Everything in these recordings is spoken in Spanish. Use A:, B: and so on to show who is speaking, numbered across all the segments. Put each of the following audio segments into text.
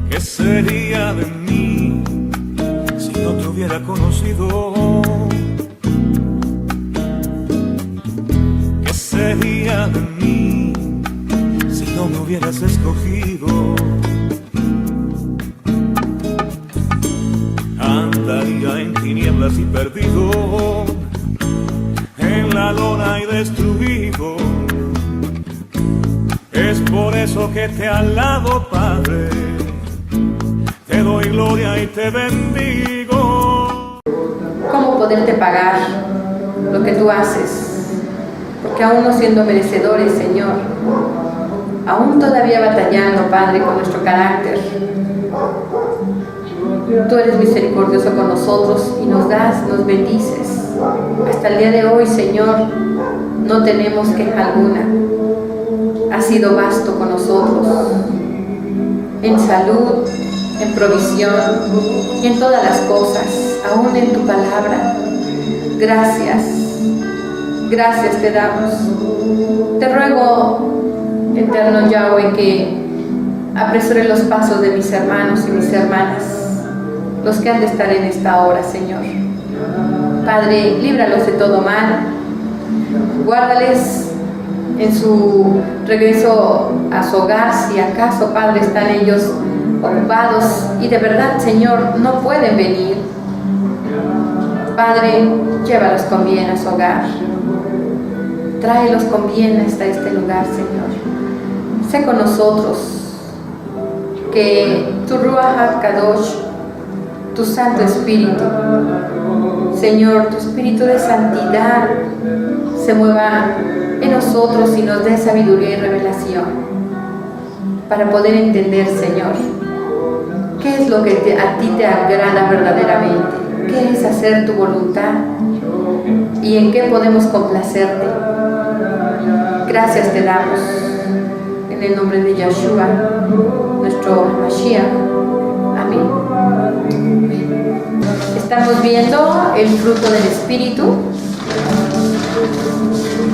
A: ¿Qué sería de mí si no te hubiera conocido? ¿Qué sería de mí si no me hubieras escogido? Andaría en tinieblas y perdido, en la lona y destruido. Es por eso que te alabo, Padre, te doy gloria y te bendigo.
B: ¿Cómo poderte pagar lo que tú haces? Porque aún no siendo merecedores, Señor, aún todavía batallando, Padre, con nuestro carácter, tú eres misericordioso con nosotros y nos das, nos bendices. Hasta el día de hoy, Señor, no tenemos queja alguna. Has sido vasto con nosotros, en salud, en provisión y en todas las cosas, aún en tu palabra. Gracias, gracias te damos. Te ruego, eterno Yahweh, que apresure los pasos de mis hermanos y mis hermanas, los que han de estar en esta hora, Señor. Padre, líbralos de todo mal, guárdales en su regreso a su hogar, si acaso, Padre, están ellos ocupados y de verdad, Señor, no pueden venir. Padre, llévalos con bien a su hogar, tráelos con bien hasta este lugar, Señor. Sé con nosotros, que tu Ruach HaKadosh, tu Santo Espíritu, Señor, tu Espíritu de santidad se mueva en nosotros y nos dé sabiduría y revelación para poder entender, Señor, qué es lo que a ti te agrada verdaderamente, qué es hacer tu voluntad y en qué podemos complacerte. Gracias te damos en el nombre de Yeshua, nuestro Mashiach. Amén. Estamos viendo el fruto del Espíritu.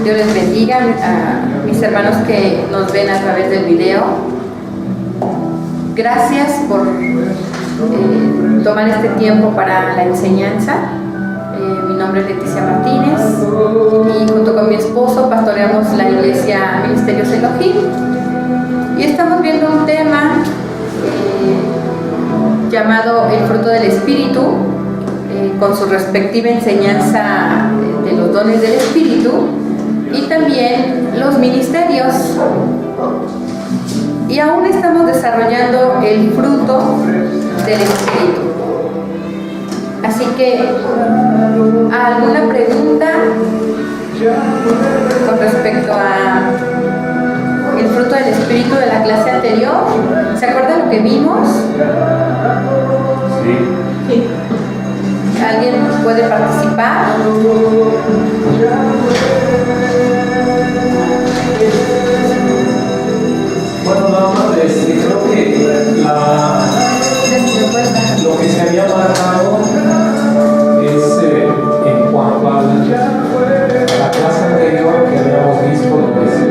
B: Dios les bendiga a mis hermanos que nos ven a través del video. Gracias por tomar este tiempo para la enseñanza. Mi nombre es Leticia Martínez y junto con mi esposo pastoreamos la iglesia Ministerios Elohim y estamos viendo un tema llamado el fruto del Espíritu, con su respectiva enseñanza de los dones del Espíritu y también los ministerios. Y aún estamos desarrollando el fruto del Espíritu. Así que, ¿alguna pregunta con respecto a el fruto del Espíritu de la clase anterior? ¿Se acuerda lo que vimos? Sí. ¿Alguien puede participar?
C: Bueno, nada más creo que lo que se había marcado es en cuanto a la clase anterior que habíamos visto, donde se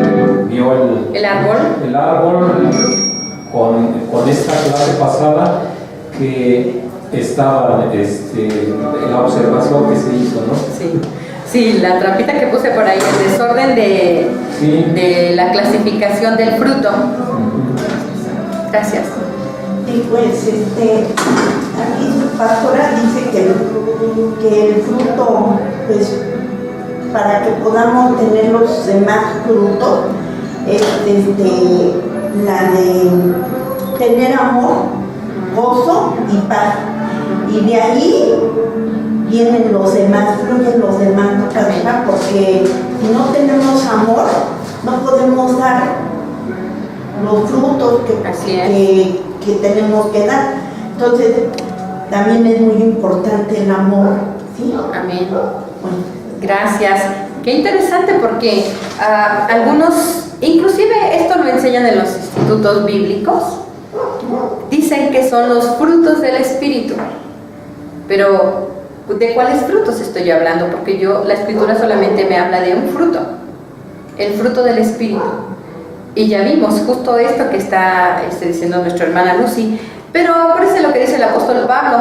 C: vio el árbol con esta clase pasada que estaba la observación que se hizo, ¿no?
B: Sí. Sí, la trampita que puse por ahí, el desorden de la clasificación del fruto. Gracias.
D: Y pues, aquí su pastora dice que el fruto, pues, para que podamos tener los demás frutos, es la de tener amor, gozo y paz. Y de ahí vienen los demás, fluyen los demás, porque si no tenemos amor, no podemos dar los frutos que tenemos que dar. Entonces, también es muy importante el amor, ¿sí?
B: Amén. Bueno, gracias. Qué interesante, porque algunos Inclusive esto lo enseñan en los institutos bíblicos. Dicen que son los frutos del Espíritu. Pero, ¿de cuáles frutos estoy yo hablando? Porque la Escritura solamente me habla de un fruto. El fruto del Espíritu. Y ya vimos justo esto que está diciendo nuestra hermana Lucy. Pero parece lo que dice el apóstol Pablo.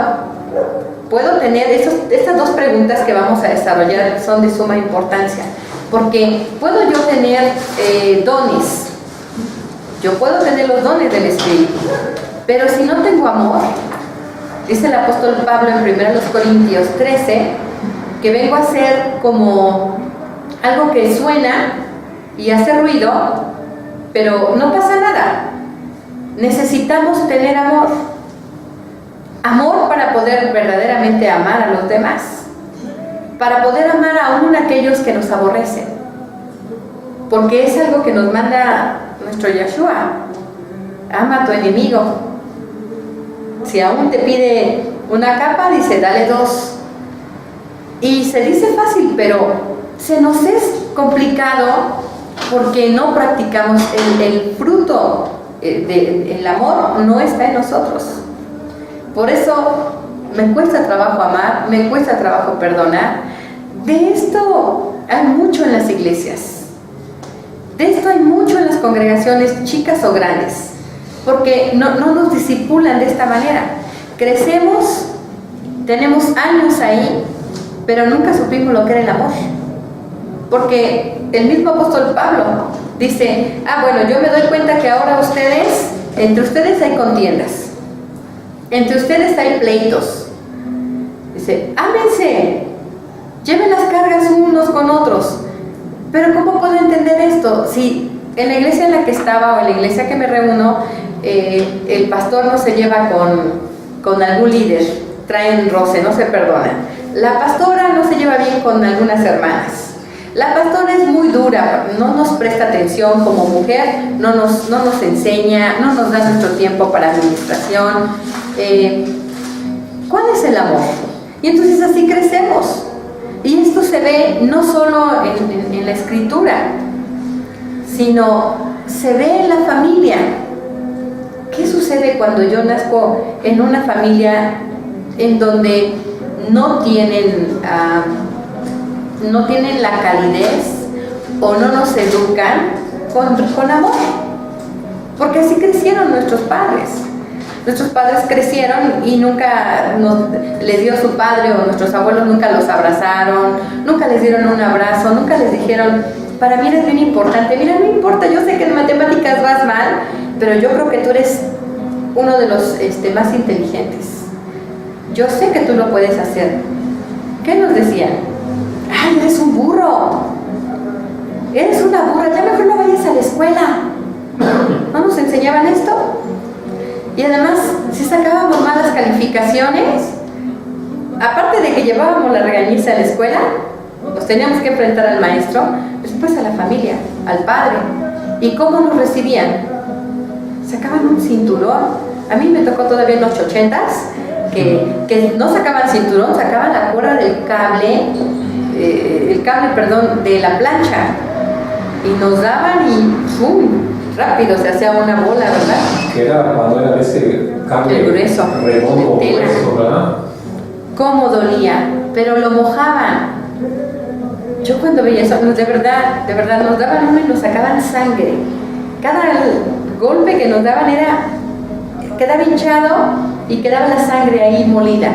B: Puedo tener estas dos preguntas que vamos a desarrollar, son de suma importancia. Porque puedo yo tener dones. Yo puedo tener los dones del Espíritu. Pero si no tengo amor, dice el apóstol Pablo en 1 Corintios 13, que vengo a ser como algo que suena y hace ruido, pero no pasa nada. Necesitamos tener amor. Amor para poder verdaderamente amar a los demás. Para poder amar aún a aquellos que nos aborrecen. Porque es algo que nos manda nuestro Yeshua. Ama a tu enemigo. Si aún te pide una capa, dice, dale 2. Y se dice fácil, pero se nos es complicado porque no practicamos el fruto del amor, no está en nosotros. Por eso me cuesta trabajo amar, me cuesta trabajo perdonar. De esto hay mucho en las iglesias. De esto hay mucho en las congregaciones, chicas o grandes. Porque no nos discipulan de esta manera. Crecemos, tenemos años ahí, pero nunca supimos lo que era el amor. Porque el mismo apóstol Pablo dice, bueno, yo me doy cuenta que ahora entre ustedes hay contiendas. Entre ustedes hay pleitos. Dice, ámense, lleven las cargas unos con otros. Pero ¿cómo puedo entender esto? Si en la iglesia en la que estaba o en la iglesia que me reúno, el pastor no se lleva con algún líder, traen roce, no se perdonan. La pastora no se lleva bien con algunas hermanas. La pastora es muy dura, no nos presta atención como mujer, no nos enseña, no nos da nuestro tiempo para administración. ¿Cuál es el amor? Y entonces así crecemos. Y esto se ve no solo en la escritura, sino se ve en la familia. ¿Qué sucede cuando yo nazco en una familia en donde no tienen la calidez o no nos educan con amor? Porque así crecieron nuestros padres. Nuestros padres crecieron y nunca les dio su padre, o nuestros abuelos nunca los abrazaron, nunca les dieron un abrazo, nunca les dijeron, para mí eres bien importante. Mira, no importa, yo sé que en matemáticas vas mal, pero yo creo que tú eres uno de los más inteligentes. Yo sé que tú lo puedes hacer. ¿Qué nos decían? ¡Ay, eres un burro! Eres una burra, ya mejor no vayas a la escuela. ¿No nos enseñaban esto? Y además, si sacábamos malas calificaciones, aparte de que llevábamos la regañiza a la escuela, nos teníamos que enfrentar al maestro, después a la familia, al padre. ¿Y cómo nos recibían? Sacaban un cinturón. A mí me tocó todavía en los 80s que no sacaban cinturón, sacaban la cuerda del cable, de la plancha, y nos daban y ¡pum! Rápido se hacía una bola, ¿verdad?
C: Que era cuando era ese cable
B: el grueso,
C: redondo, grueso, ¿verdad?
B: Cómo dolía, pero lo mojaban. Yo cuando veía eso, de verdad nos daban uno y nos sacaban sangre. Cada golpe que nos daban quedaba hinchado y quedaba la sangre ahí molida.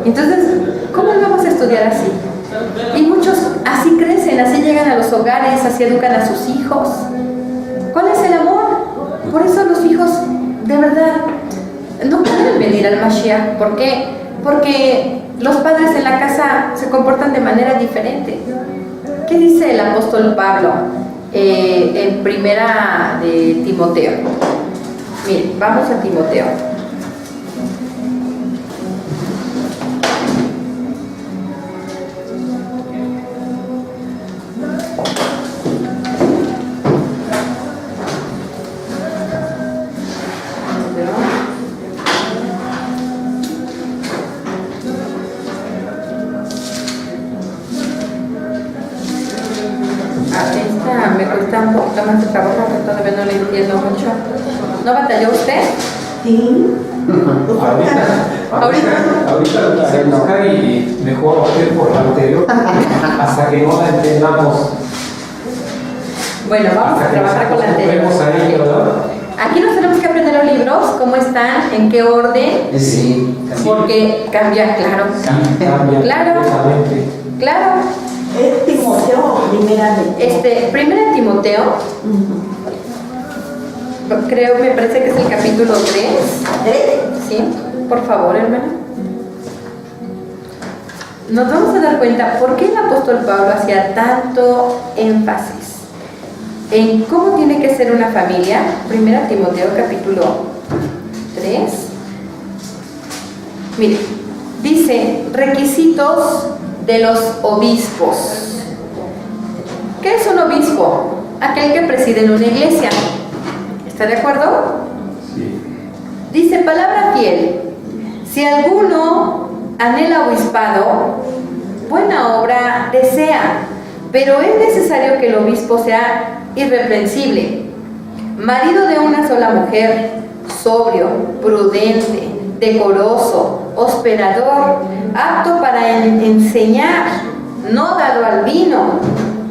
B: Entonces, ¿cómo vamos a estudiar así? Y muchos así crecen, así llegan a los hogares, así educan a sus hijos. ¿Cuál es el amor? Por eso los hijos, de verdad, no pueden venir al Mashiach. ¿Por qué? Porque los padres en la casa se comportan de manera diferente. ¿Qué dice el apóstol Pablo en primera de Timoteo? Miren, vamos a Timoteo. no entiendo mucho. ¿No batalló usted?
D: Sí.
C: Ahorita lo quise buscar y mejor ir por la anterior hasta que no la entendamos.
B: Bueno, vamos a trabajar con la anterior.
C: Ahí, ¿verdad?
B: Aquí nos tenemos que aprender los libros, cómo están, en qué orden.
E: Sí.
B: Porque cambia, claro.
C: Cambia
B: Claro. Claro.
D: Es Timoteo, primera de
B: Primera Timoteo, me parece que es el capítulo 3. Sí, por favor, hermana. Nos vamos a dar cuenta por qué el apóstol Pablo hacía tanto énfasis en cómo tiene que ser una familia. Primera Timoteo, capítulo 3. Mire, dice requisitos de los obispos. ¿Qué es un obispo? Aquel que preside en una iglesia. ¿Está de acuerdo?
C: Sí.
B: Dice, palabra fiel. Si alguno anhela obispado, buena obra desea, pero es necesario que el obispo sea irreprensible, marido de una sola mujer, sobrio, prudente, decoroso, hospedador, apto para enseñar, no dado al vino,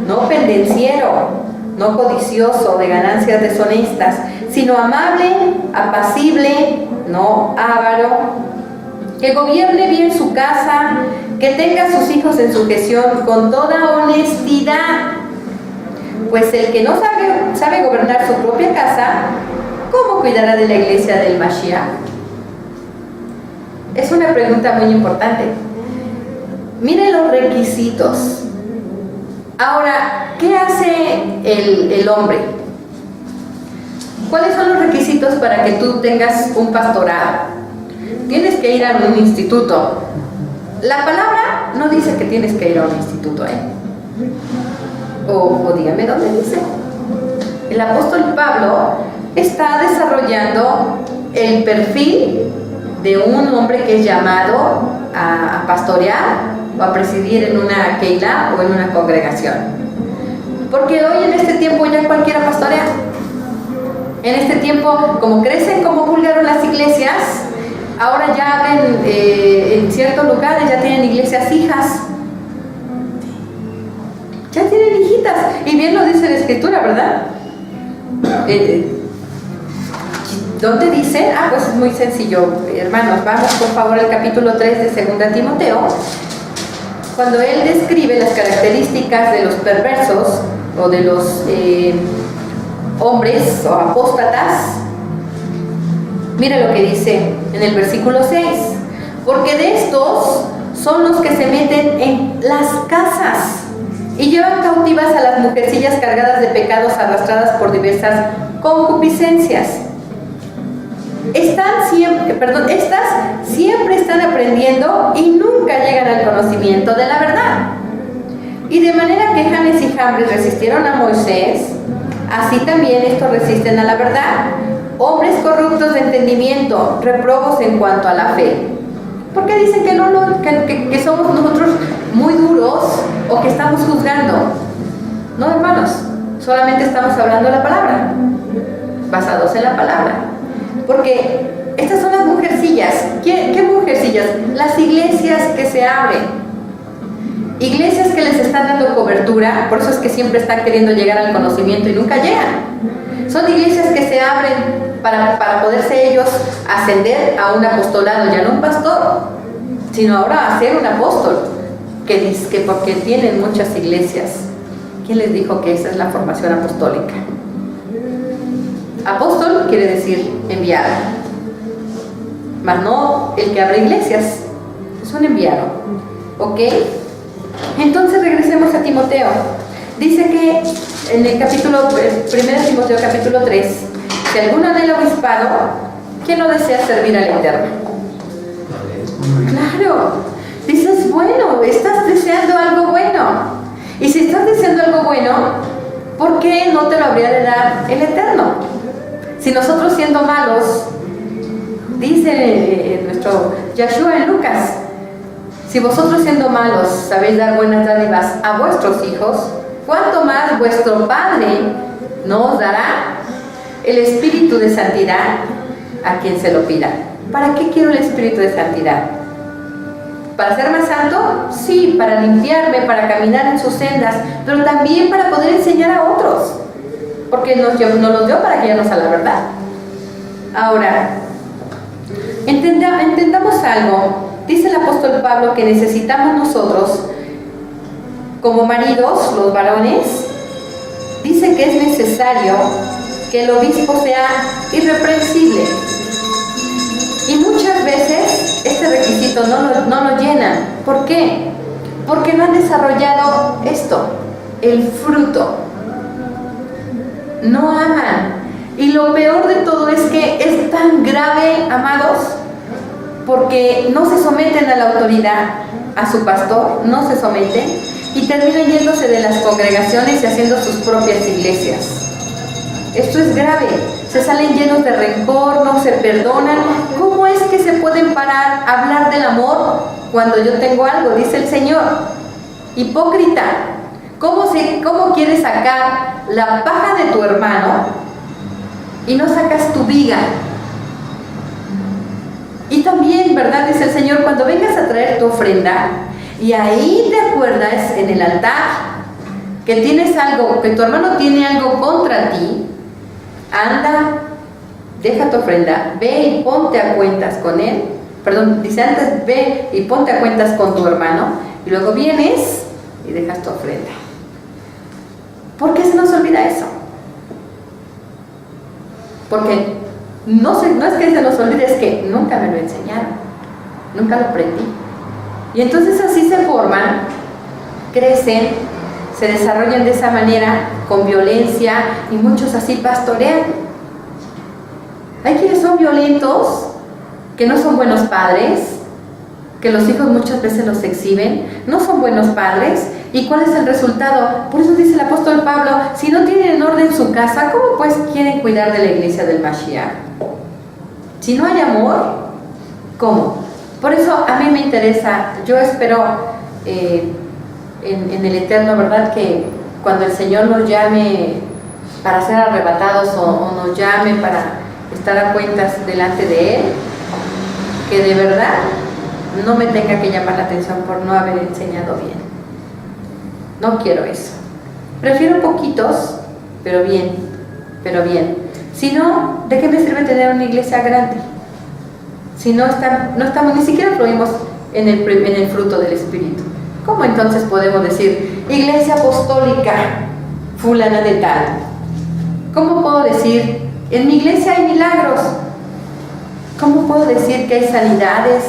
B: no pendenciero, no codicioso de ganancias deshonestas, sino amable, apacible, no avaro, que gobierne bien su casa, que tenga a sus hijos en sujeción con toda honestidad. Pues el que no sabe gobernar su propia casa, ¿cómo cuidará de la iglesia del Mashiach? Es una pregunta muy importante. Miren los requisitos. Ahora, ¿qué hace el hombre? ¿Cuáles son los requisitos para que tú tengas un pastorado? Tienes que ir a un instituto. La palabra no dice que tienes que ir a un instituto, O dígame dónde dice. El apóstol Pablo está desarrollando el perfil de un hombre que es llamado a pastorear o a presidir en una keilah o en una congregación. Porque hoy en este tiempo ya cualquiera pastorea. En este tiempo, como crecen, como vulgaron las iglesias, ahora ya abren en ciertos lugares, ya tienen iglesias hijas. Ya tienen hijitas. Y bien lo dice la escritura, ¿verdad? ¿Dónde dice? Pues es muy sencillo, hermanos. Vamos por favor al capítulo 3 de 2 Timoteo. Cuando él describe las características de los perversos o de los hombres o apóstatas, mira lo que dice en el versículo 6. Porque de estos son los que se meten en las casas y llevan cautivas a las mujercillas cargadas de pecados, arrastradas por diversas concupiscencias. Estas siempre están aprendiendo y nunca llegan al conocimiento de la verdad. Y de manera que Janes y Jambres resistieron a Moisés, así también estos resisten a la verdad. Hombres corruptos de entendimiento, reprobos en cuanto a la fe. ¿Por qué dicen que somos nosotros muy duros o que estamos juzgando? No, hermanos, solamente estamos hablando la palabra, basados en la palabra. Porque estas son las mujercillas. ¿Qué mujercillas? Las iglesias que se abren. Iglesias que les están dando cobertura, por eso es que siempre están queriendo llegar al conocimiento y nunca llegan. Son iglesias que se abren para poderse ellos ascender a un apostolado, ya no un pastor, sino ahora a ser un apóstol, que porque tienen muchas iglesias. ¿Quién les dijo que esa es la formación apostólica? Apóstol quiere decir enviado, mas no el que abre iglesias, es un enviado. ¿Ok? Entonces regresemos a Timoteo. Dice que en el capítulo 1 Timoteo capítulo 3, si alguno anhela obispado, ¿quién no desea servir al Eterno? Claro, dices, bueno, estás deseando algo bueno. Y si estás deseando algo bueno, ¿por qué no te lo habría de dar el Eterno? Si nosotros siendo malos, dice nuestro Yahshua en Lucas, si vosotros siendo malos sabéis dar buenas dádivas a vuestros hijos, ¿cuánto más vuestro Padre no os dará el Espíritu de Santidad a quien se lo pida. ¿Para qué quiero el Espíritu de Santidad? ¿Para ser más santo? Sí, para limpiarme, para caminar en sus sendas, pero también para poder enseñar a otros, porque nos los dio para guiarnos a la verdad. Ahora, entendamos algo. Dice el apóstol Pablo que necesitamos nosotros, como maridos, los varones, dice que es necesario que el obispo sea irreprensible. Y muchas veces este requisito no lo llenan. ¿Por qué? Porque no han desarrollado esto, el fruto. No aman. Y lo peor de todo es que es tan grave, amados, porque no se someten a la autoridad, a su pastor, no se someten, y terminan yéndose de las congregaciones y haciendo sus propias iglesias. Esto es grave. Se salen llenos de rencor, no se perdonan. ¿Cómo es que se pueden parar a hablar del amor cuando yo tengo algo? Dice el Señor. Hipócrita. ¿Cómo quieres sacar la paja de tu hermano y no sacas tu viga? Y también, ¿verdad? Dice el Señor, cuando vengas a traer tu ofrenda y ahí te acuerdas en el altar que tienes algo, que tu hermano tiene algo contra ti, anda, deja tu ofrenda, ve y ponte a cuentas con él. Perdón, dice antes, ve y ponte a cuentas con tu hermano, y luego vienes y dejas tu ofrenda. ¿Por qué se nos olvida eso? Porque no es que se nos olvide, es que nunca me lo enseñaron, nunca lo aprendí. Y entonces así se forman, crecen, se desarrollan de esa manera, con violencia, y muchos así pastorean. Hay quienes son violentos, que no son buenos padres, que los hijos muchas veces los exhiben, no son buenos padres. ¿Y cuál es el resultado? Por eso dice el apóstol Pablo, si no tienen en orden su casa, ¿cómo pues quieren cuidar de la iglesia del Mashiach? Si no hay amor, ¿cómo? Por eso a mí me interesa, yo espero en el Eterno, ¿verdad? Que cuando el Señor nos llame para ser arrebatados o nos llame para estar a cuentas delante de Él, que de verdad no me tenga que llamar la atención por no haber enseñado bien. No quiero eso. Prefiero poquitos, pero bien. Si no, ¿de qué me sirve tener una iglesia grande? Si no estamos, ni siquiera fluimos en el fruto del Espíritu. ¿Cómo entonces podemos decir, iglesia apostólica, fulana de tal? ¿Cómo puedo decir, en mi iglesia hay milagros? ¿Cómo puedo decir que hay sanidades?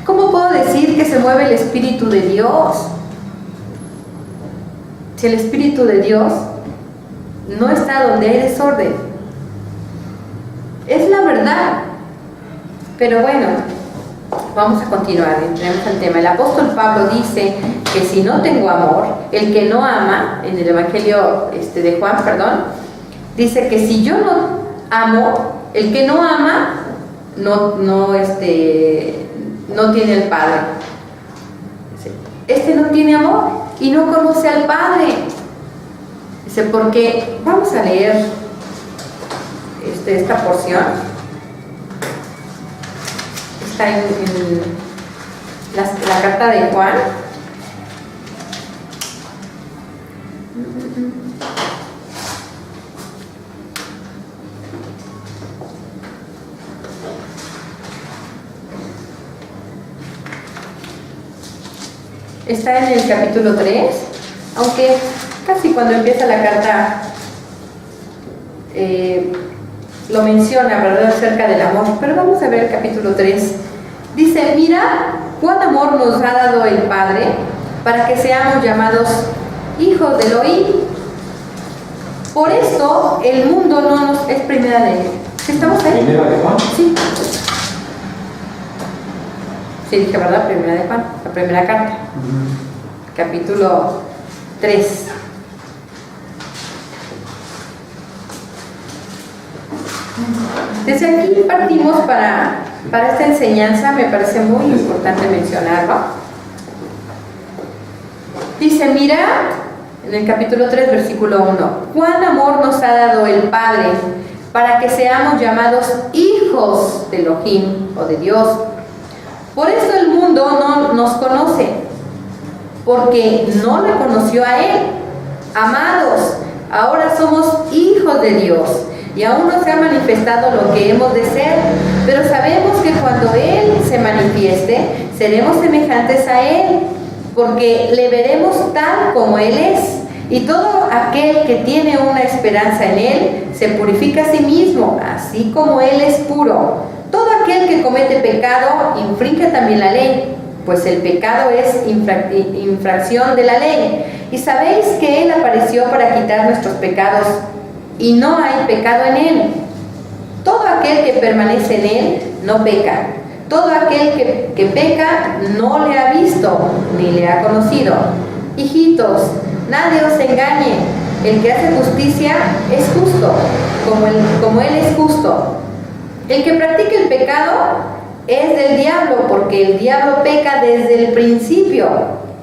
B: ¿Cómo puedo decir que se mueve el Espíritu de Dios? Si el Espíritu de Dios no está donde hay desorden. Es la verdad. Pero bueno, vamos a continuar, entremos al tema. El apóstol Pablo dice que si no tengo amor, el que no ama, en el Evangelio de Juan, dice que si yo no amo, el que no ama, no tiene el Padre. Este no tiene amor y no conoce al Padre. Dice, porque vamos a leer esta porción. Está en la carta de Juan. Está en el capítulo 3, aunque casi cuando empieza la carta lo menciona, ¿verdad?, acerca del amor. Pero vamos a ver el capítulo 3. Dice, mira cuán amor nos ha dado el Padre para que seamos llamados hijos del Elohim. Por esto el mundo no nos... Es primera de... ¿Estamos ahí?
C: ¿Primera de Juan?
B: Sí. Sí, dije, ¿verdad? Primera de Juan, la primera carta. Capítulo 3. Desde aquí partimos para esta enseñanza, me parece muy importante mencionarlo. Dice, mira, en el capítulo 3, versículo 1, cuán amor nos ha dado el Padre para que seamos llamados hijos de Elohim o de Dios. Por eso el mundo no nos conoce, porque no le conoció a Él. Amados, ahora somos hijos de Dios y aún no se ha manifestado lo que hemos de ser, pero sabemos que cuando Él se manifieste, seremos semejantes a Él, porque le veremos tal como Él es. Y todo aquel que tiene una esperanza en Él se purifica a sí mismo, así como Él es puro. Todo aquel que comete pecado infringe también la ley, pues el pecado es infracción de la ley. Y sabéis que Él apareció para quitar nuestros pecados, y no hay pecado en Él. Todo aquel que permanece en Él no peca. Todo aquel que peca no le ha visto ni le ha conocido. Hijitos, nadie os engañe. El que hace justicia es justo, como Él es justo. El que practica el pecado es del diablo, porque el diablo peca desde el principio.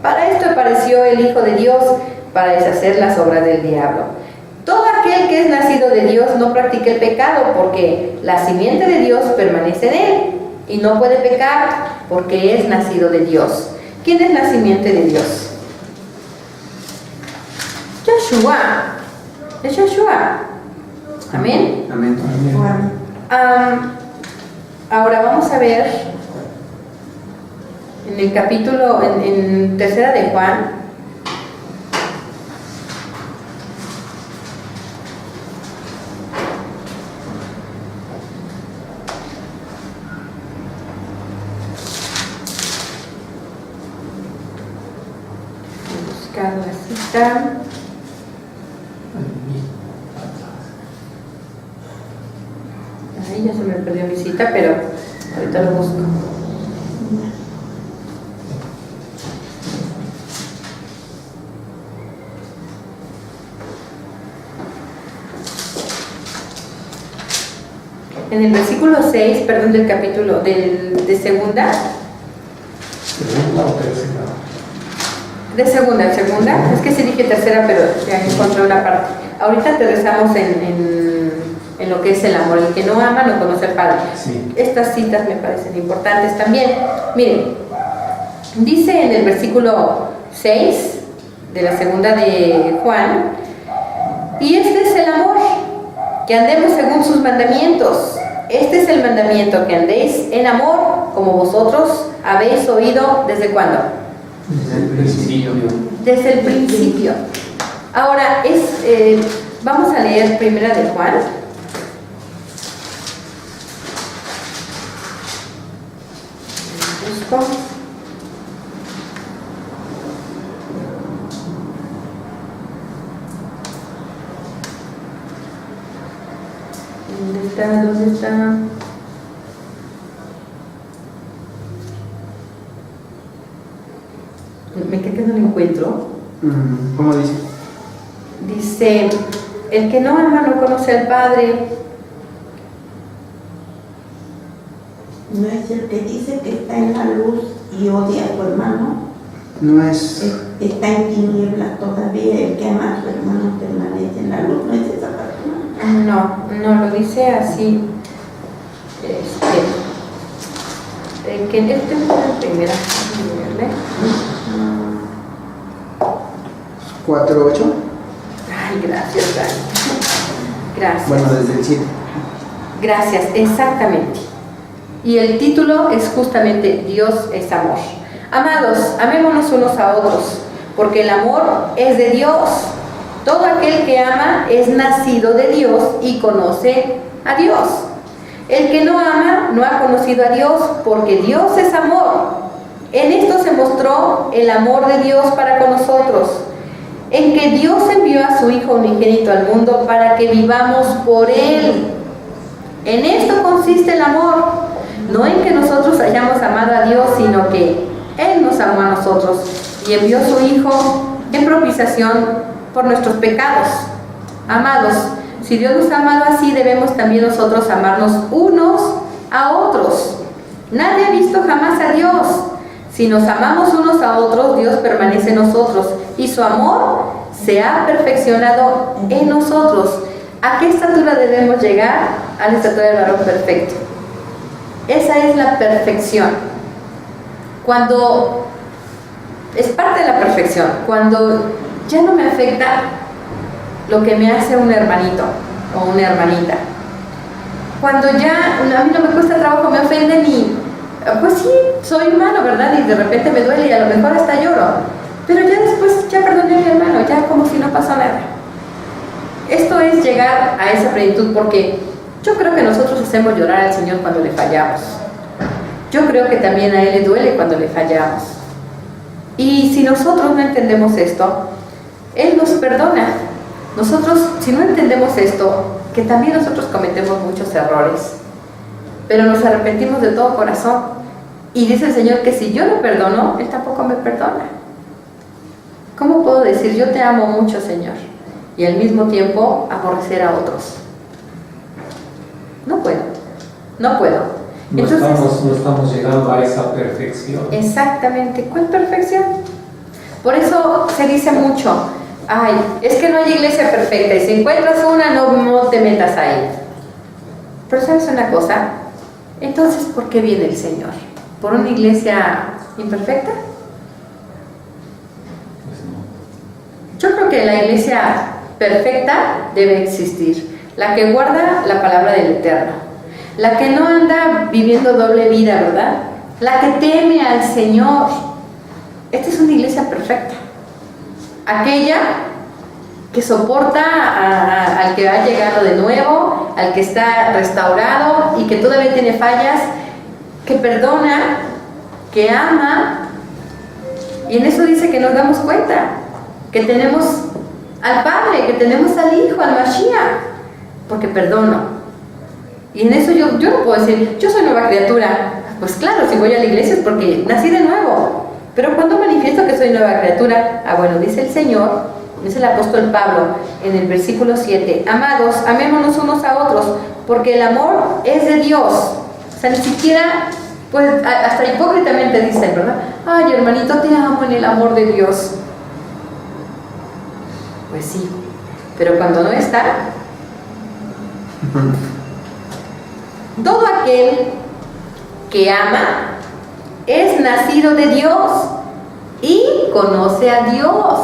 B: Para esto apareció el Hijo de Dios, para deshacer las obras del diablo. Todo aquel que es nacido de Dios no practica el pecado, porque la simiente de Dios permanece en él, y no puede pecar, porque es nacido de Dios. ¿Quién es la simiente de Dios? Joshua. Es Joshua. Amén.
E: Amén.
B: Ahora vamos a ver en el capítulo, en tercera de Juan. Buscar la cita. Ahí ya se me perdió mi cita, pero ahorita lo busco. En el versículo 6, perdón, del capítulo de segunda.
C: ¿Segunda o tercera?
B: De segunda. Es que sí dije tercera, pero ya encontré una parte. Ahorita aterrizamos en lo que es el amor. El que no ama no conoce al Padre.
C: Sí.
B: Estas citas me parecen importantes también. Miren, dice en el versículo 6 de la segunda de Juan: y este es el amor, que andemos según sus mandamientos. Este es el mandamiento, que andéis en amor, como vosotros habéis oído. ¿Desde cuándo?
E: Desde el principio.
B: Desde el principio. Ahora, vamos a leer primera de Juan. Busco. ¿Dónde está? Me queda que no lo encuentro.
E: ¿Cómo dice?
B: Dice: el que no ama no conoce al Padre.
D: ¿No es el que dice que está en la luz y odia a su hermano?
E: No es.
D: Está en tinieblas todavía. El que ama a su hermano permanece en la luz. ¿No es esa parte?
B: No, lo dice así. Que en este es la primera.
E: 4:8.
B: Ay, gracias, Dani. Gracias.
E: Bueno, desde el 7.
B: Gracias, exactamente. Y el título es justamente Dios es amor. Amados, amémonos unos a otros, porque el amor es de Dios. Todo aquel que ama es nacido de Dios y conoce a Dios. El que no ama no ha conocido a Dios, porque Dios es amor. En esto se mostró el amor de Dios para con nosotros, en que Dios envió a su Hijo unigénito al mundo para que vivamos por Él. En esto consiste el amor, no en que nosotros hayamos amado a Dios, sino que Él nos amó a nosotros y envió a su Hijo en propiciación por nuestros pecados. Amados, si Dios nos ha amado así, debemos también nosotros amarnos unos a otros. Nadie ha visto jamás a Dios. Si nos amamos unos a otros, Dios permanece en nosotros y su amor se ha perfeccionado en nosotros. ¿A qué estatura debemos llegar? A la estatura del varón perfecto. Esa es la perfección. Cuando es parte de la perfección, cuando ya no me afecta lo que me hace un hermanito o una hermanita. Cuando ya a mí no me cuesta trabajo, me ofenden y pues sí, soy humano, ¿verdad? Y de repente me duele y a lo mejor hasta lloro. Pero ya después, ya perdoné a mi hermano, ya como si no pasó nada. Esto es llegar a esa plenitud, porque yo creo que nosotros hacemos llorar al Señor cuando le fallamos. Yo creo que también a Él le duele cuando le fallamos. Y si nosotros no entendemos esto, Él nos perdona. Nosotros, si no entendemos esto, que también nosotros cometemos muchos errores, pero nos arrepentimos de todo corazón. Y dice el Señor que si yo no perdono, Él tampoco me perdona. ¿Cómo puedo decir yo te amo mucho, Señor, y al mismo tiempo aborrecer a otros? No puedo, no puedo. Entonces,
C: no estamos llegando a esa perfección.
B: Exactamente. ¿Cuál perfección? Por eso se dice mucho, ay, es que no hay iglesia perfecta, y si encuentras una, no te metas ahí. Pero ¿sabes una cosa? Entonces, ¿por qué viene el Señor? ¿Por una iglesia imperfecta? Yo creo que la iglesia perfecta debe existir, la que guarda la palabra del Eterno, la que no anda viviendo doble vida, ¿verdad? La que teme al Señor. Esta es una iglesia perfecta. Aquella que soporta al que ha llegado de nuevo, al que está restaurado y que todavía tiene fallas, que perdona, que ama. Y en eso dice que nos damos cuenta que tenemos al Padre, que tenemos al Hijo, al Mashiach, porque perdono. Y en eso yo no puedo decir, yo soy nueva criatura. Pues claro, si voy a la iglesia es porque nací de nuevo. Pero cuando manifiesto que soy nueva criatura, bueno, dice el Señor, dice el apóstol Pablo en el versículo 7, amados, amémonos unos a otros, porque el amor es de Dios. O sea, ni siquiera, pues hasta hipócritamente dicen, ¿verdad? Ay, hermanito, te amo en el amor de Dios. Pues sí, pero cuando no está, todo aquel que ama es nacido de Dios y conoce a Dios.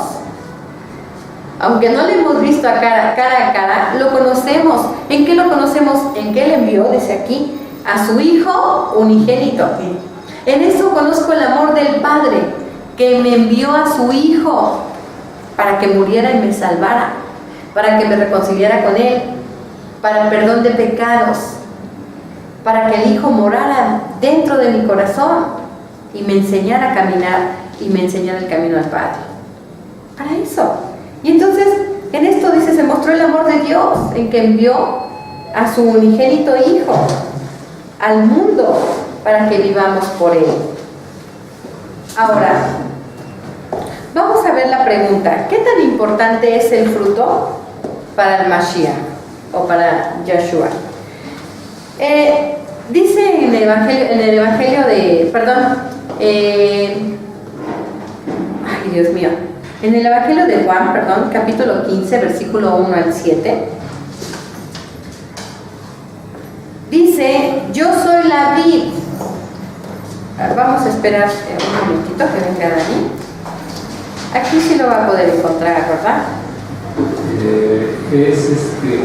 B: Aunque no le hemos visto cara a cara, lo conocemos. ¿En qué lo conocemos? En que Él envió, dice aquí, a su Hijo unigénito. En eso conozco el amor del Padre, que me envió a su Hijo para que muriera y me salvara, para que me reconciliara con Él, para el perdón de pecados, para que el Hijo morara dentro de mi corazón y me enseñara a caminar y me enseñara el camino al Padre. Para eso. Y entonces, en esto dice, se mostró el amor de Dios en que envió a su unigénito Hijo al mundo para que vivamos por Él. Ahora, vamos a ver la pregunta, ¿qué tan importante es el fruto para el Mashiach o para Yeshua? Dice en el Evangelio de, ay Dios mío, en el Evangelio de Juan, capítulo 15, versículo 1 al 7, dice, yo soy la vid. Vamos a esperar un momentito que venga Dani. Aquí sí lo va a poder encontrar, ¿verdad?
C: Es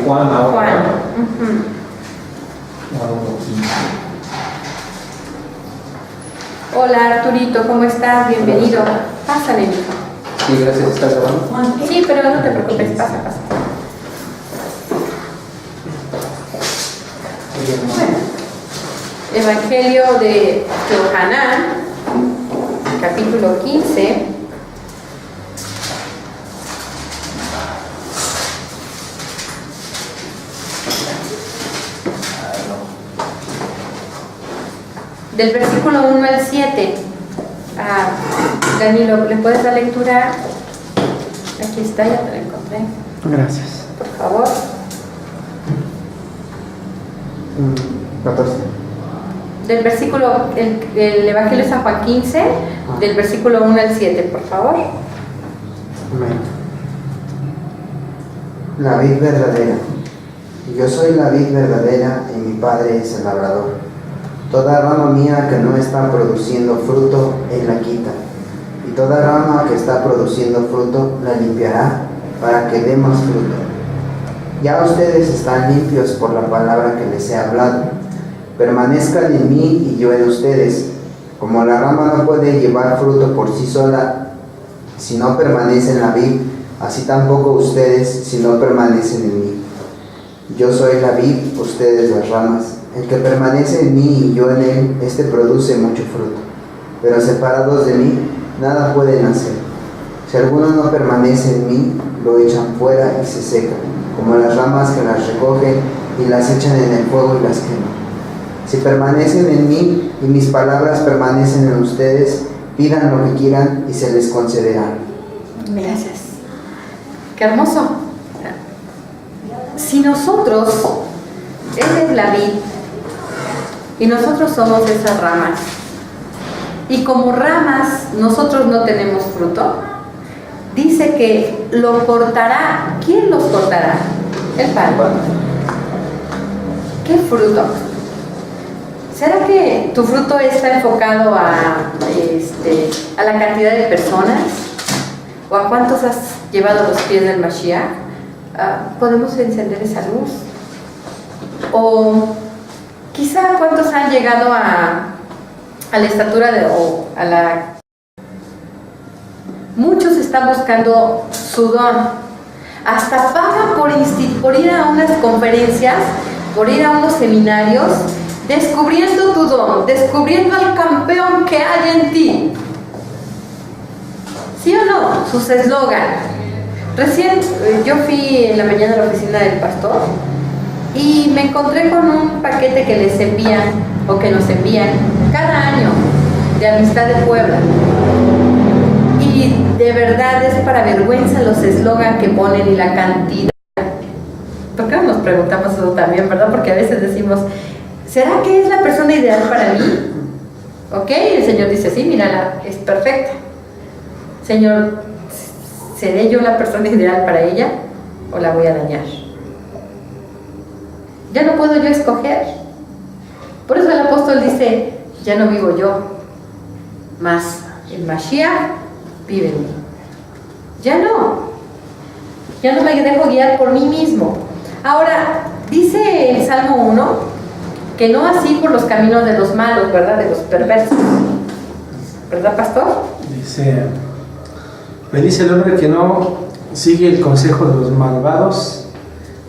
C: Juan ahora.
B: Juan. Hola Arturito, ¿cómo estás? Bienvenido. Pásale, hijo.
E: Sí, gracias, ¿está grabando?
B: Sí, pero no te preocupes, pasa. Bueno, Evangelio de Yohanan, capítulo 15. Del versículo 1 al 7. Danilo, ¿le puedes dar lectura? Aquí está, ya te la encontré.
E: Gracias.
B: Por favor.
E: 14.
B: Del versículo, el Evangelio de San Juan 15, del versículo 1 al 7, por favor.
E: Amén. La vid verdadera.
F: Yo soy la vid verdadera y mi Padre es el labrador. Toda rama mía que no está produciendo fruto, Él la quita, y toda rama que está produciendo fruto, la limpiará para que dé más fruto. Ya ustedes están limpios por la palabra que les he hablado. Permanezcan en mí y yo en ustedes. Como la rama no puede llevar fruto por sí sola si no permanece en la vid, así tampoco ustedes si no permanecen en mí. Yo soy la vid, ustedes las ramas. El que permanece en mí y yo en él, éste produce mucho fruto. Pero separados de mí, nada pueden hacer. Si alguno no permanece en mí, lo echan fuera y se seca, como las ramas que las recogen y las echan en el fuego y las queman. Si permanecen en mí y mis palabras permanecen en ustedes, pidan lo que quieran y se les concederá.
B: Gracias. Qué hermoso. Si nosotros, Él es la vid y nosotros somos esas ramas, y como ramas nosotros no tenemos fruto, dice que lo cortará. ¿Quién los cortará? El Padre. ¿Qué fruto? ¿Será que tu fruto está enfocado a la cantidad de personas? ¿O a cuántos has llevado a los pies del Mashiach? ¿Podemos encender esa luz? ¿O quizá cuántos han llegado a la estatura Muchos están buscando su don. Hasta pagan por ir a unas conferencias, por ir a unos seminarios, descubriendo tu don, descubriendo al campeón que hay en ti. ¿Sí o no? Sus eslogan. Recién yo fui en la mañana a la oficina del pastor y me encontré con un paquete que les envían o que nos envían cada año de Amistad de Puebla. Y de verdad es para vergüenza los eslogan que ponen y la cantidad. ¿Por qué no nos preguntamos eso también, verdad? Porque a veces decimos, ¿será que es la persona ideal para mí? ¿Ok? El Señor dice, sí, mírala, es perfecta. Señor, ¿seré yo la persona ideal para ella o la voy a dañar? Ya no puedo yo escoger. Por eso el apóstol dice, ya no vivo yo, mas el Mashiach vive en mí. Ya no me dejo guiar por mí mismo. Ahora, dice el Salmo 1, que no así por los caminos de los malos, ¿verdad? De los perversos. ¿Verdad, pastor?
C: Dice, feliz el hombre que no sigue el consejo de los malvados,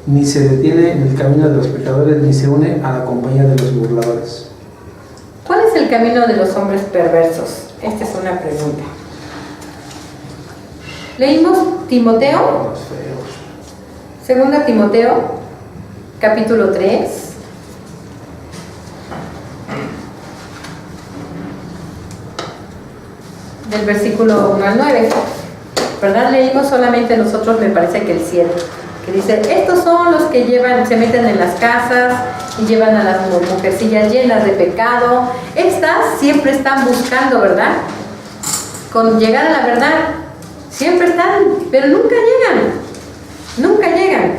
C: ni se detiene en el camino de los pecadores, ni se une a la compañía de los burladores.
B: ¿Cuál es el camino de los hombres perversos? Esta es una pregunta. Leímos Timoteo, segunda Timoteo, capítulo 3. Del versículo 1 al 9, ¿verdad? Leímos solamente nosotros, me parece que el 7, que dice, estos son los que se meten en las casas y llevan a las mujercillas llenas de pecado. Estas siempre están buscando, ¿verdad? Con llegar a la verdad, siempre están, pero nunca llegan.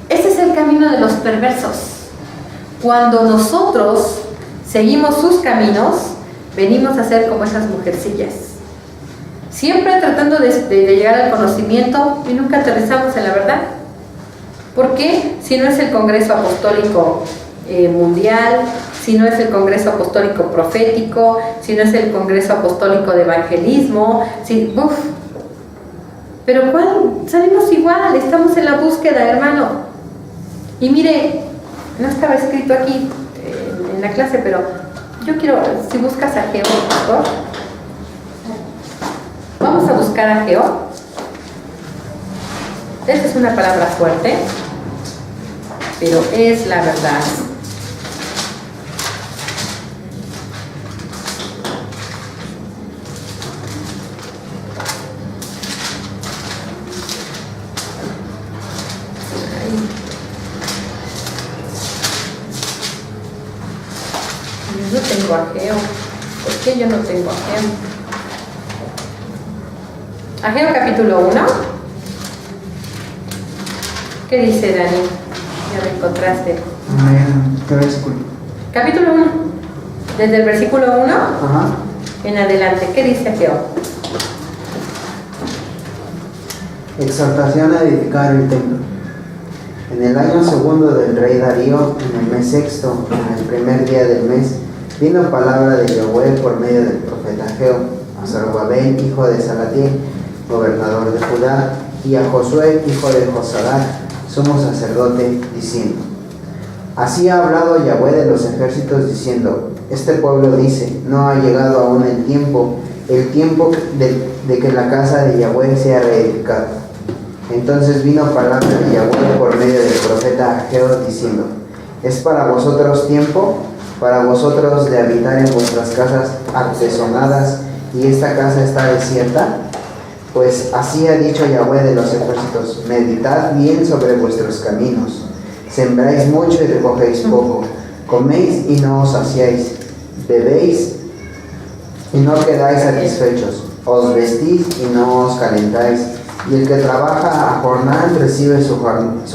B: Ese es el camino de los perversos. Cuando nosotros seguimos sus caminos, venimos a ser como esas mujercillas, siempre tratando de llegar al conocimiento y nunca aterrizamos en la verdad. ¿Por qué? Si no es el Congreso Apostólico Mundial, si no es el Congreso Apostólico Profético, si no es el Congreso Apostólico de Evangelismo, pero ¿cuál? Salimos igual, estamos en la búsqueda, hermano. Y mire, no estaba escrito aquí en la clase, pero yo quiero, si buscas a Geo, por favor. Vamos a buscar a Geo. Esta es una palabra fuerte, pero es la verdad. Yo no tengo Ageo. ¿Por qué yo no tengo Ageo? Ageo capítulo 1. ¿Qué dice Dani? Ya lo encontraste.
E: ¿Qué versículo?
B: Capítulo 1. Desde el versículo 1
E: Ajá.
B: en adelante. ¿Qué dice Ageo?
F: Exhortación a edificar el templo. En el año segundo del rey Darío, en el mes sexto, en el primer día del mes, vino palabra de Yahweh por medio del profeta Ageo a Zorobabel, hijo de Salatiel, gobernador de Judá, y a Josué, hijo de Josadac, sumo sacerdote, diciendo: Así ha hablado Yahweh de los ejércitos, diciendo: Este pueblo dice, no ha llegado aún el tiempo de que la casa de Yahweh sea reedificada. Entonces vino palabra de Yahweh por medio del profeta Ageo, diciendo: ¿Es para vosotros tiempo, para vosotros de habitar en vuestras casas artesonadas, y esta casa está desierta? Pues así ha dicho Yahweh de los ejércitos: meditad bien sobre vuestros caminos. Sembráis mucho y recogéis poco, coméis y no os saciáis, bebéis y no quedáis satisfechos, os vestís y no os calentáis, y el que trabaja a jornal recibe su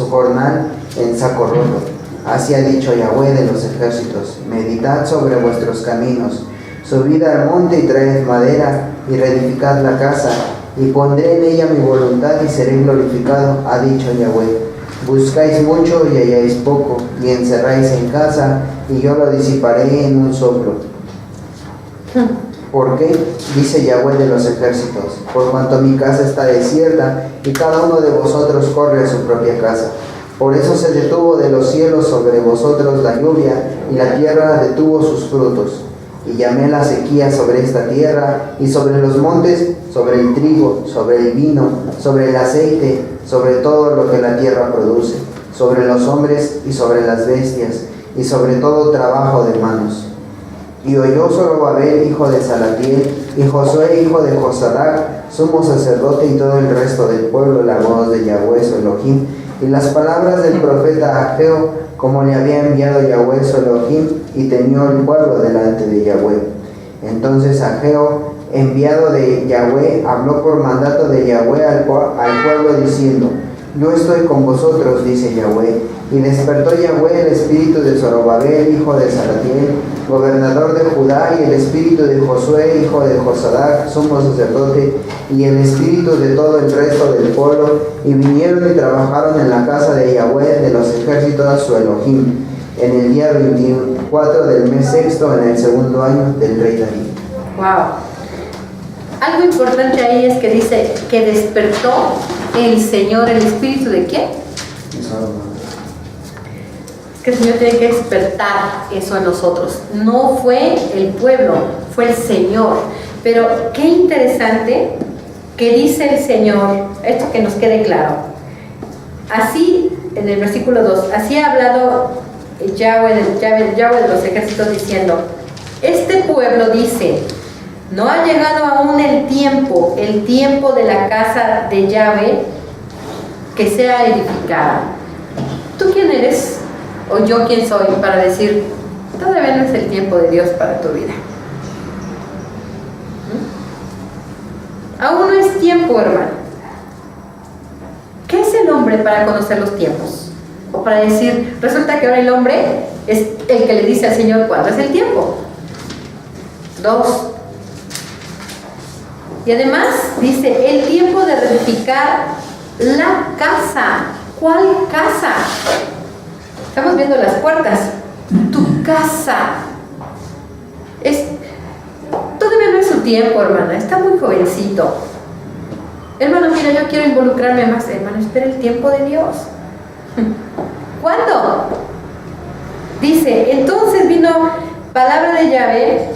F: jornal en saco roto. Así ha dicho Yahweh de los ejércitos: meditad sobre vuestros caminos, subid al monte y traed madera, y reedificad la casa, y pondré en ella mi voluntad y seré glorificado, ha dicho Yahweh. Buscáis mucho y halláis poco, y encerráis en casa, y yo lo disiparé en un soplo. ¿Por qué? Dice Yahweh de los ejércitos: por cuanto mi casa está desierta, y cada uno de vosotros corre a su propia casa. Por eso se detuvo de los cielos sobre vosotros la lluvia, y la tierra detuvo sus frutos. Y llamé la sequía sobre esta tierra, y sobre los montes, sobre el trigo, sobre el vino, sobre el aceite, sobre todo lo que la tierra produce, sobre los hombres y sobre las bestias, y sobre todo trabajo de manos. Y oyó Zorobabel, hijo de Salatiel, y Josué, hijo de Josadac, sumo sacerdote, y todo el resto del pueblo, la voz de Yahweh su Elohim, y las palabras del profeta Ageo, como le había enviado Yahweh su Elohim, y temió el pueblo delante de Yahweh. Entonces Ageo, enviado de Yahweh, habló por mandato de Yahweh al pueblo, diciendo: Yo estoy con vosotros, dice Yahweh. Y despertó Yahweh el espíritu de Zorobabel, hijo de Salatiel, gobernador de Judá, y el espíritu de Josué, hijo de Josadac, sumo sacerdote, y el espíritu de todo el resto del pueblo, y vinieron y trabajaron en la casa de Yahweh de los ejércitos su Elohim, en el día 24 del mes sexto, en el segundo año del rey Darío.
B: Wow. Algo importante ahí es que dice que despertó el Señor, ¿el espíritu de quién? Que el Señor tiene que despertar eso en nosotros. No fue el pueblo, fue el Señor. Pero qué interesante que dice el Señor, esto que nos quede claro. Así, en el versículo 2, así ha hablado Yahweh de los ejércitos, diciendo: este pueblo dice, no ha llegado aún el tiempo de la casa de Yahweh que sea edificada. ¿Tú quién eres? ¿O yo quién soy para decir, todavía no es el tiempo de Dios para tu vida? Aún no es tiempo, hermano. ¿Qué es el hombre para conocer los tiempos? O para decir, resulta que ahora el hombre es el que le dice al Señor cuándo es el tiempo. 2. Y además dice, el tiempo de reedificar la casa. ¿Cuál casa? Estamos viendo las puertas. Tu casa. Todavía no es su tiempo, hermana. Está muy jovencito. Hermano, mira, yo quiero involucrarme más. Hermano, espera el tiempo de Dios. ¿Cuándo? Dice, entonces vino palabra de Yahweh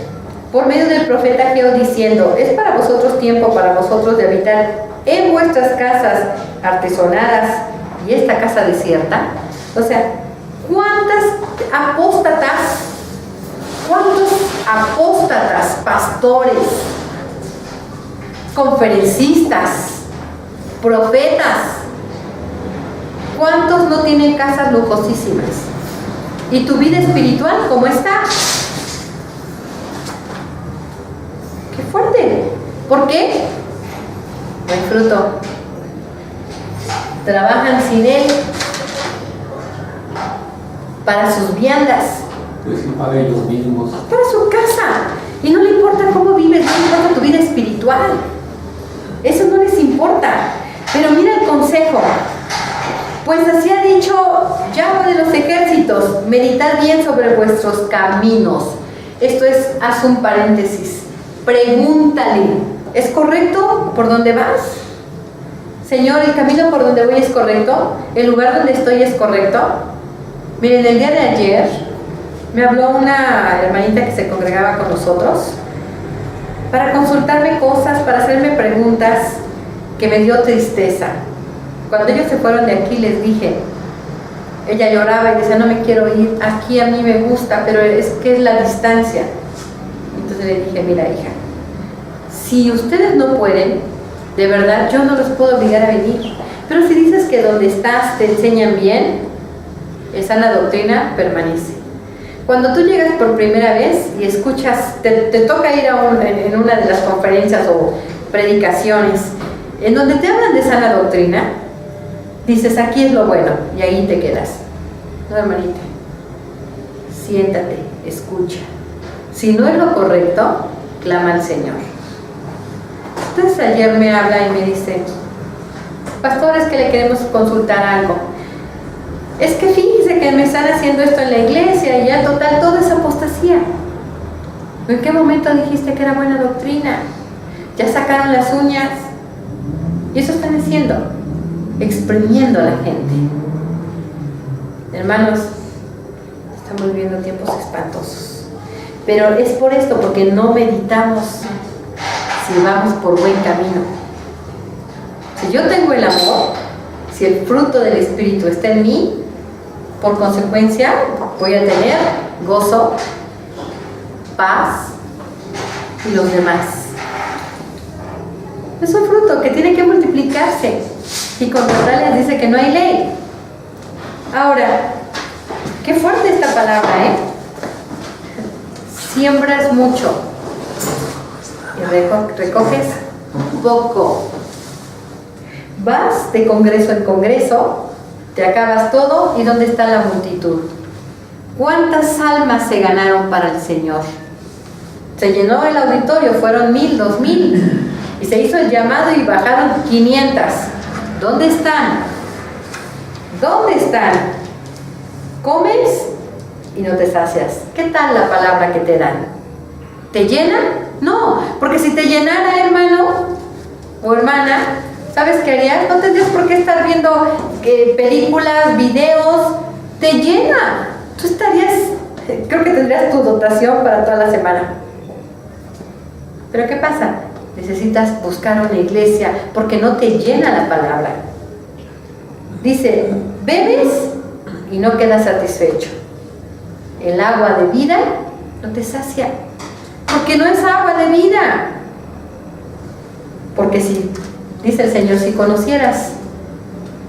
B: por medio del profeta Ageo diciendo: es para vosotros tiempo, para vosotros de habitar en vuestras casas artesonadas y esta casa desierta. O sea, ¿cuántos apóstatas, pastores, conferencistas, profetas, cuántos no tienen casas lujosísimas? ¿Y tu vida espiritual cómo está? ¡Qué fuerte! ¿Por qué? No hay fruto. Trabajan sin él para sus viandas,
C: Pues sí, para ellos mismos.
B: para su casa. Y no le importa cómo vives, no le importa tu vida espiritual. Eso no les importa. Pero mira el consejo. Pues así ha dicho Yahweh de los ejércitos, meditad bien sobre vuestros caminos. Esto es, haz un paréntesis. Pregúntale, ¿es correcto por donde vas? Señor, ¿el camino por donde voy es correcto? ¿El lugar donde estoy es correcto? Miren, el día de ayer me habló una hermanita que se congregaba con nosotros para consultarme cosas, para hacerme preguntas que me dio tristeza. Cuando ellos se fueron de aquí les dije, ella lloraba y decía, no me quiero ir, aquí a mí me gusta, pero es que es la distancia. Entonces le dije, mira hija, si ustedes no pueden, de verdad yo no los puedo obligar a venir, pero si dices que donde estás te enseñan bien, esa sana doctrina permanece. Cuando tú llegas por primera vez y escuchas, te toca ir en una de las conferencias o predicaciones en donde te hablan de sana doctrina, dices, aquí es lo bueno, y ahí te quedas. No, hermanita, siéntate, escucha. Si no es lo correcto, clama al Señor. Entonces ayer me habla y me dice, pastor, es que le queremos consultar algo. Es que fíjese que me están haciendo esto en la iglesia y ya total, todo es apostasía. ¿En qué momento dijiste que era buena doctrina? Ya sacaron las uñas. Y eso están haciendo, exprimiendo a la gente. Hermanos, estamos viviendo tiempos espantosos. Pero es por esto, porque no meditamos si vamos por buen camino. Si yo tengo el amor, si el fruto del Espíritu está en mí, por consecuencia voy a tener gozo, paz y los demás. Es un fruto que tiene que multiplicarse, y contra tales dice que no hay ley. Ahora, qué fuerte esta palabra, siembras mucho y recoges poco. Vas de congreso en congreso, te acabas todo, ¿y dónde está la multitud? ¿Cuántas almas se ganaron para el Señor? Se llenó el auditorio, fueron 1000, 2000, y se hizo el llamado y bajaron 500. ¿Dónde están? ¿Dónde están? Comes y no te sacias. ¿Qué tal la palabra que te dan? ¿Te llena? No, porque si te llenara, hermano o hermana, ¿sabes qué harías? No tendrías por qué estar viendo películas, videos. Te llena. Tú estarías, creo que tendrías tu dotación para toda la semana. ¿Pero qué pasa? Necesitas buscar una iglesia porque no te llena la palabra. Dice, bebes y no quedas satisfecho. El agua de vida no te sacia, porque no es agua de vida. Porque si, dice el Señor, si conocieras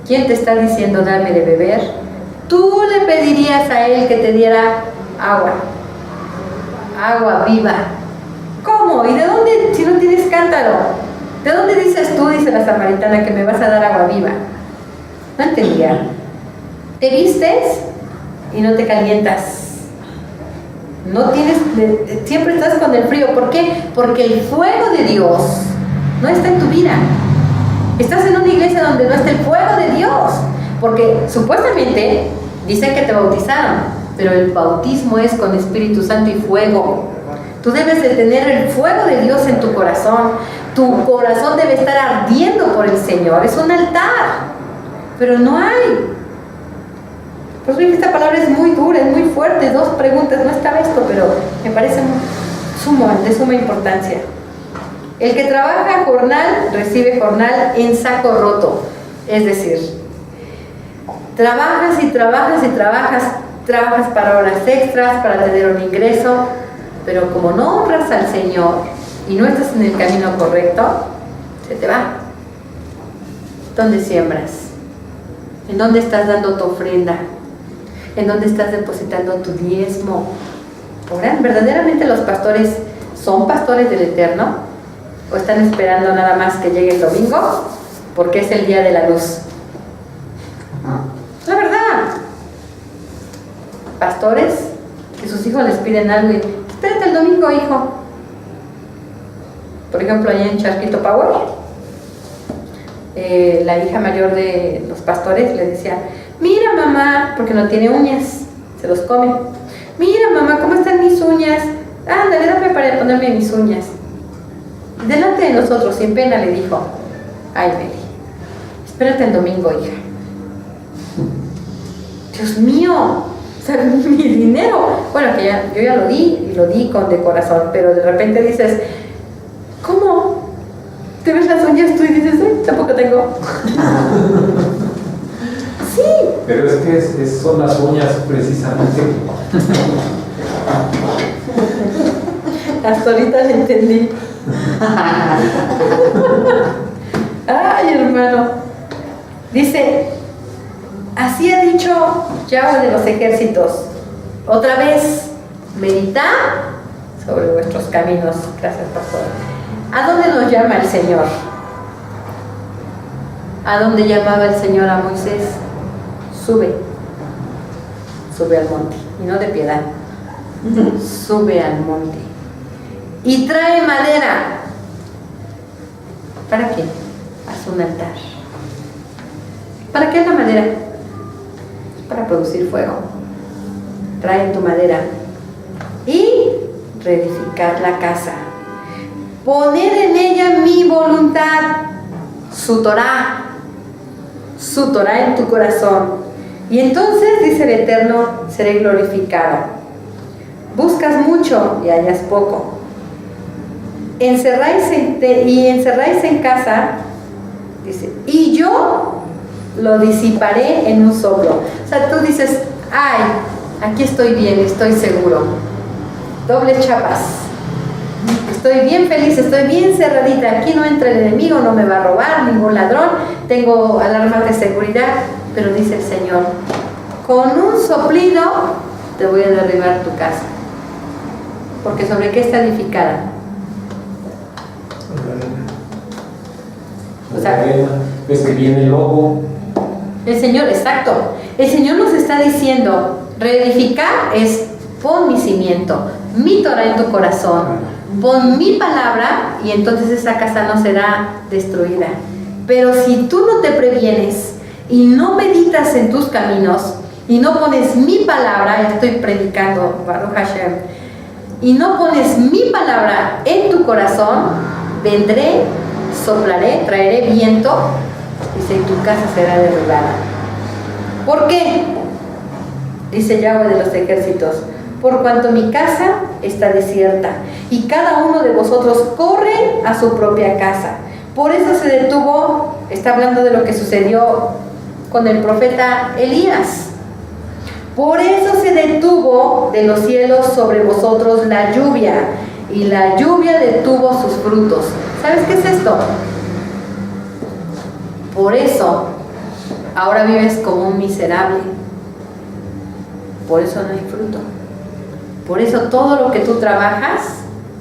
B: quién te está diciendo dame de beber, tú le pedirías a Él que te diera agua viva. ¿Cómo? ¿Y de dónde, si no tienes cántaro? ¿De dónde dices tú, dice la samaritana, que me vas a dar agua viva? No entendía. Te vistes y no te calientas. No tienes, siempre estás con el frío. ¿Por qué? Porque el fuego de Dios no está en tu vida. Estás en una iglesia donde no está el fuego de Dios. Porque supuestamente dicen que te bautizaron, pero el bautismo es con Espíritu Santo y fuego. Tú debes de tener el fuego de Dios en tu corazón. Tu corazón debe estar ardiendo por el Señor. Es un altar, pero no hay. Por eso esta palabra es muy dura, es muy fuerte. 2 preguntas, no estaba esto, pero me parece de suma importancia. El que trabaja jornal, recibe jornal en saco roto. Es decir, trabajas y trabajas y trabajas para horas extras, para tener un ingreso, pero como no honras al Señor y no estás en el camino correcto, se te va. ¿Dónde siembras? ¿En dónde estás dando tu ofrenda? ¿En dónde estás depositando tu diezmo? ¿Oran? ¿Verdaderamente los pastores son pastores del Eterno? ¿O están esperando nada más que llegue el domingo? Porque es el día de la luz. La verdad. pastores que sus hijos les piden algo y espérate el domingo, hijo. Por ejemplo, allá en Charquito Power, la hija mayor de los pastores le decía, mira mamá, porque no tiene uñas, se los come. Mira mamá, ¿cómo están mis uñas? Ándale, dame para ponerme mis uñas. Delante de nosotros, sin pena, le dijo, ay Meli, espérate el domingo, hija. Dios mío, o sea, mi dinero. Bueno, que ya, yo ya lo di, y lo di de corazón, pero de repente dices, ¿cómo? ¿Te ves las uñas tú y dices, tampoco tengo? Sí.
C: Pero es que son las uñas precisamente.
B: Hasta ahorita le entendí. Ay, hermano. Dice, así ha dicho Yahweh de los ejércitos. Otra vez, meditad sobre vuestros caminos. Gracias, pastor. ¿A dónde nos llama el Señor? ¿A dónde llamaba el Señor a Moisés? Sube al monte, y no de piedad. Sube al monte y trae madera. ¿Para qué? Haz un altar. ¿Para qué es la madera? Para producir fuego. Trae tu madera y reedificar la casa, poner en ella mi voluntad, su Torah en tu corazón. Y entonces, dice el Eterno, seré glorificado. Buscas mucho y hallas poco. Encerráis en casa, dice, y yo lo disiparé en un soplo. O sea, tú dices, ay, aquí estoy bien, estoy seguro. Dobles chapas. Estoy bien feliz, estoy bien cerradita. Aquí no entra el enemigo, no me va a robar ningún ladrón. Tengo alarmas de seguridad. Pero dice el Señor, con un soplido te voy a derribar tu casa. Porque ¿sobre qué está edificada? O sea,
C: es que viene el lobo.
B: El Señor, exacto. El Señor nos está diciendo, reedificar es pon mi cimiento, mi Torah en tu corazón, pon mi palabra y entonces esa casa no será destruida. Pero si tú no te previenes y no meditas en tus caminos y no pones mi palabra, ya estoy predicando, Baruch Hashem, y no pones mi palabra en tu corazón, vendré, soplaré, traeré viento, dice, y tu casa será derribada. ¿Por qué? Dice Yahweh de los ejércitos, por cuanto mi casa está desierta y cada uno de vosotros corre a su propia casa. Por eso se detuvo, está hablando de lo que sucedió con el profeta Elías. Por eso se detuvo de los cielos sobre vosotros la lluvia, y la lluvia detuvo sus frutos. ¿Sabes qué es esto? Por eso ahora vives como un miserable. Por eso no hay fruto. Por eso todo lo que tú trabajas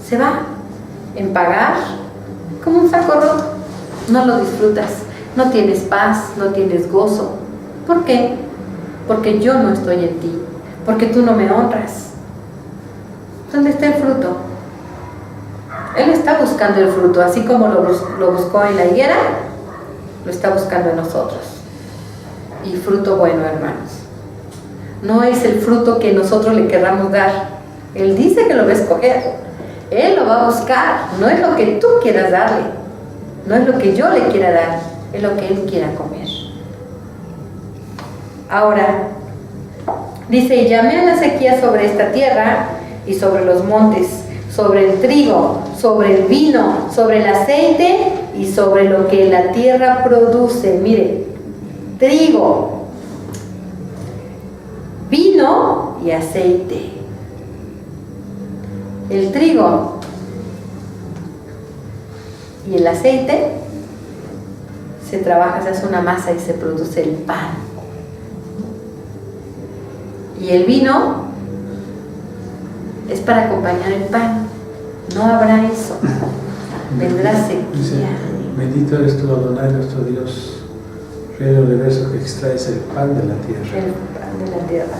B: se va en pagar como un saco roto. No lo disfrutas. No tienes paz, no tienes gozo. ¿Por qué? Porque yo no estoy en ti. Porque tú no me honras. ¿Dónde está el fruto? Él está buscando el fruto. Así como lo buscó en la higuera, lo está buscando en nosotros. Y fruto bueno, hermanos. No es el fruto que nosotros le querramos dar. Él dice que lo va a escoger. Él lo va a buscar. No es lo que tú quieras darle. No es lo que yo le quiera dar. Es lo que Él quiera comer. Ahora, dice, y llamé a la sequía sobre esta tierra y sobre los montes, sobre el trigo, sobre el vino, sobre el aceite y sobre lo que la tierra produce. Mire, trigo, vino y aceite. El trigo y el aceite se trabaja, se hace una masa y se produce el pan. Y el vino es para acompañar el pan. No habrá eso. Vendrá sequía.
G: Bendito eres tú, Adonai, nuestro Dios, Rey del universo, que extraes el pan de la tierra.
B: El pan de la tierra.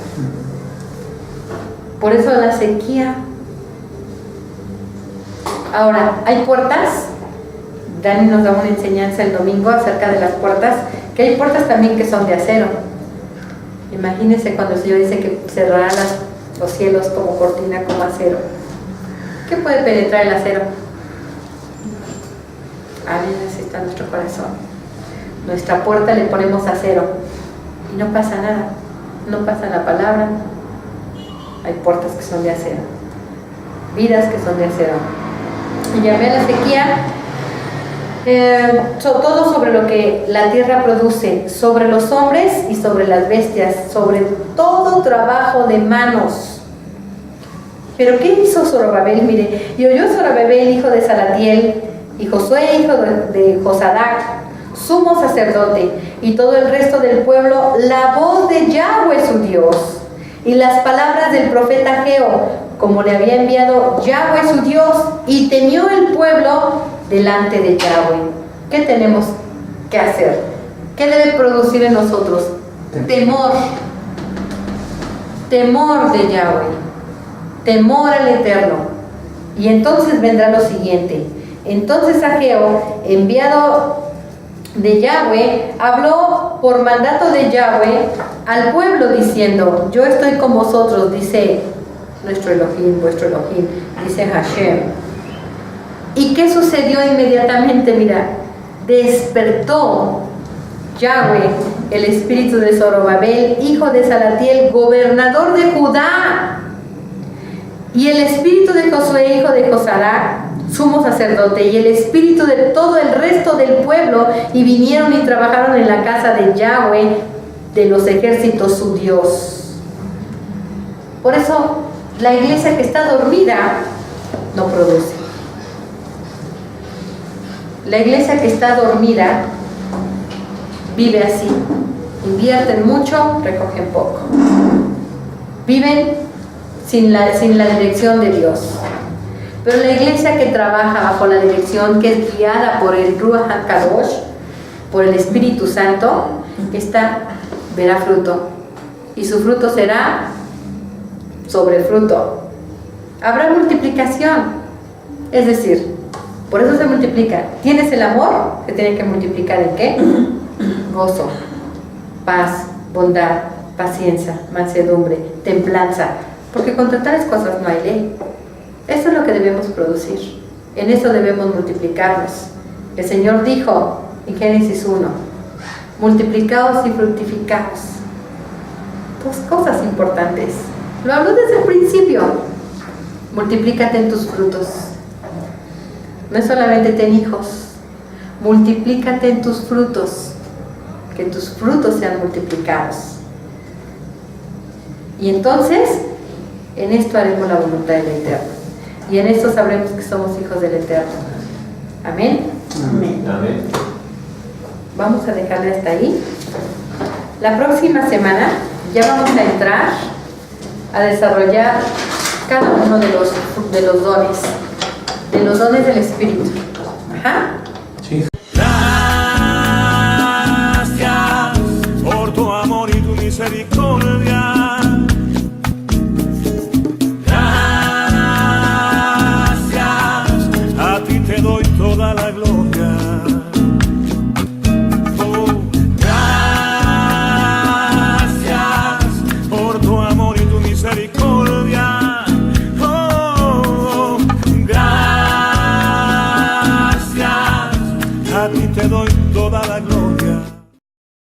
B: Por eso la sequía. Ahora, hay puertas. Dani nos da una enseñanza el domingo acerca de las puertas, que hay puertas también que son de acero. Imagínense cuando el Señor dice que cerrará los cielos como cortina, como acero. ¿Qué puede penetrar el acero? A veces necesita nuestro corazón. Nuestra puerta le ponemos acero y no pasa nada, no pasa la palabra. Hay puertas que son de acero, vidas que son de acero. Y llamé a la sequía todo sobre lo que la tierra produce, sobre los hombres y sobre las bestias, sobre todo trabajo de manos. Pero ¿qué hizo Zorobabel? Mire, y oyó Zorobabel, hijo de Salatiel, y Josué, hijo de Josadac, sumo sacerdote, y todo el resto del pueblo, la voz de Yahweh su Dios, y las palabras del profeta Ageo, como le había enviado Yahweh su Dios, y temió el pueblo delante de Yahweh. ¿Qué tenemos que hacer? ¿Qué debe producir en nosotros? Temor. Temor de Yahweh. Temor al Eterno. Y entonces vendrá lo siguiente. Entonces Ageo, enviado de Yahweh, habló por mandato de Yahweh al pueblo diciendo: yo estoy con vosotros, dice nuestro Elohim, vuestro Elohim, dice Hashem. ¿Y qué sucedió inmediatamente? Mira, despertó Yahweh el espíritu de Zorobabel, hijo de Salatiel, gobernador de Judá, y el espíritu de Josué, hijo de Josadac, sumo sacerdote, y el espíritu de todo el resto del pueblo, y vinieron y trabajaron en la casa de Yahweh de los ejércitos, su Dios. Por eso la iglesia que está dormida no produce. La iglesia que está dormida vive así: invierten mucho, recogen poco, viven sin la dirección de Dios. Pero la iglesia que trabaja bajo la dirección, que es guiada por el Ruach HaKadosh, por el Espíritu Santo, esta verá fruto, y su fruto será sobre fruto. Habrá multiplicación, es decir, por eso se multiplica. ¿Tienes el amor? Se tiene que multiplicar ¿en qué? Gozo, paz, bondad, paciencia, mansedumbre, templanza, porque contra tales cosas no hay ley. Eso es lo que debemos producir. En eso debemos multiplicarnos. El Señor dijo en Génesis 1: multiplicaos y fructificaos. Dos cosas importantes. Lo habló desde el principio. Multiplícate en tus frutos. No es solamente ten hijos. Multiplícate en tus frutos. Que tus frutos sean multiplicados. Y entonces, en esto haremos la voluntad del Eterno. Y en esto sabremos que somos hijos del Eterno. Amén.
D: Amén.
C: Amén.
B: Vamos a dejarle hasta ahí. La próxima semana ya vamos a entrar a desarrollar cada uno de los dones del Espíritu. Ajá.
C: Sí.
A: Gracias por tu amor y tu misericordia. Gracias, a ti te doy toda la gloria. Oh, gracias por tu amor y tu misericordia. Oh, gracias, a ti te doy toda la gloria.